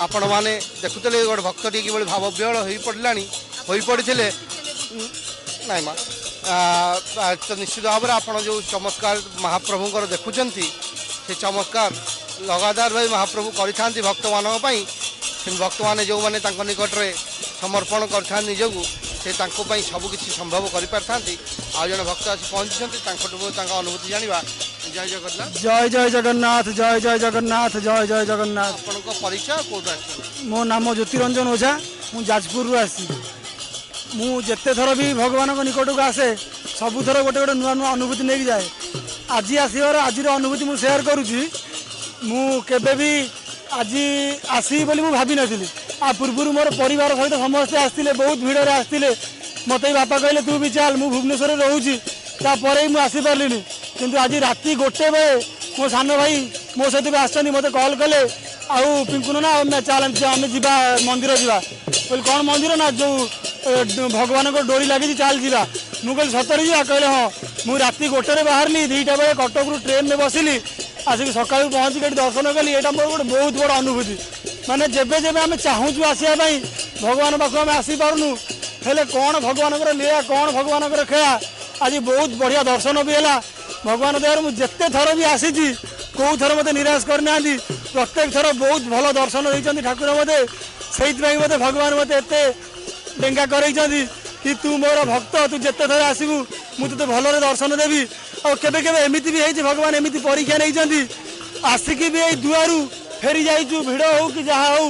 आपण मैंने देखुले गोटे भक्तटी कि भाव विहल हो पड़ा हो पड़ते नाई माँ तो निश्चित भाव में आप जो चमत्कार महाप्रभुंर देखुं से चमत्कार लगातार भाई महाप्रभु करि भक्त मानी भक्त मैंने जो मैंने निकट में समर्पण कर निजक से सबकिछि संभव कर जन भक्त आसी पहुँची अनुभूति जाना। जय जगन्नाथ जय जय जगन्नाथ जय जय जगन्नाथ जय जय जगन्नाथ। आपन परिचय कौट मो नाम ज्योतिरंजन ओझा मु जाजपुर आसी मु जेते थर भी भगवान निकट को आसे सबु थर गोटे गोटे नुआ नुआ अनुभूति नहीं जाए। आज आसबार आज अनुभूति मु शेयर करुँची मु केबे भी आज आसबी बोली मु भाभी नथिली आ पूर्व मोर परिवार सहित समस्ते आसते बहुत भिड़ आसते मत बापा कहले तू भी चल मु भुवनेश्वर रोची तापर मुझे आसीपारे किंतु आज राति गोटे बेले मो सान भाई मो सहित भी आस मत कल कले आउ पिंकुन ना चल आम जा मंदिर जा बोल कौन मंदिर ना जो भगवान को डोरी लगी चल जा मुझे सतरे जा कहले हाँ मुझे राति गोटे बाहरली 2टा बेले कटक रु ट्रेन में बसिली आसिक सका पहुँचिक दर्शन कली यहाँ मोर गोटे बहुत बड़ अनुभूति माने जेबे जेबे आम चाहूँ आसवाई भगवान पाख आम आसीपारूँ हेले कौन भगवान लीला कौन भगवान खेला आज बहुत बढ़िया दर्शन भी है भगवान दयार मुझे जिते थर भी आसी कौ थर मत निराश करना प्रत्येक थर बहुत भल दर्शन देते ठाकुर मत से मत भगवान मत एत डेंगा कर कि तू मोर भक्त तू जिते थर आसबू मुझे भलरे दर्शन देवी और केबे केबे एमती भी है भगवान एमती परीक्षा नहीं आसिकी भी यही दुआरू फेरी जाइचु भिड़ हो कि जहाँ हो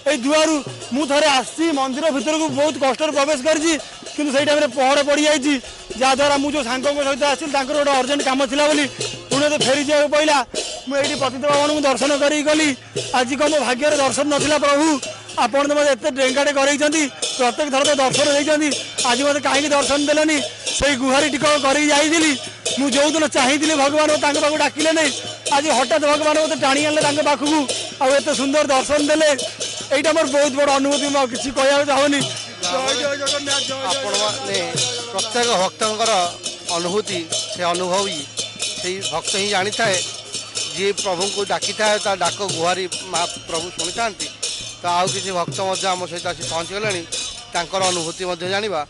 ये दुआरू मु थे आसी मंदिर भितर को बहुत कष्ट प्रवेश करी कि टाइम पहड़ पड़ जाइए जहाद्वारा मुझे सांग सहित आसी गोटे अर्जेंट कम थी बोली पुणे फेरी जा पड़ा मुझे पतित बाबा को दर्शन करी गली आज कम मो भाग्य दर्शन नाला प्रभु आपड़ तो मतलब एत डेंगाटे कर प्रत्येक थर तो दर्शन देती आज मत कहीं दर्शन देनी से गुहारी टिक कर मुझे जो दिन चाहिए भगवान पाक डाकिले नहीं आज हठात भगवान मत टाणी आने पाखक आते सुंदर दर्शन देले यहाँ मोर बहुत बड़ अनुभूति मैं किसी कह चाहूनी। प्रत्येक भक्तर अनुभूति से अनुभवी से भक्त ही जानी था जी प्रभु को डाकी था डाक गुहारी प्रभु शुणी था तो आउ किसी भक्त आम सहित आसी पहुँची गले अनुभूति जाना।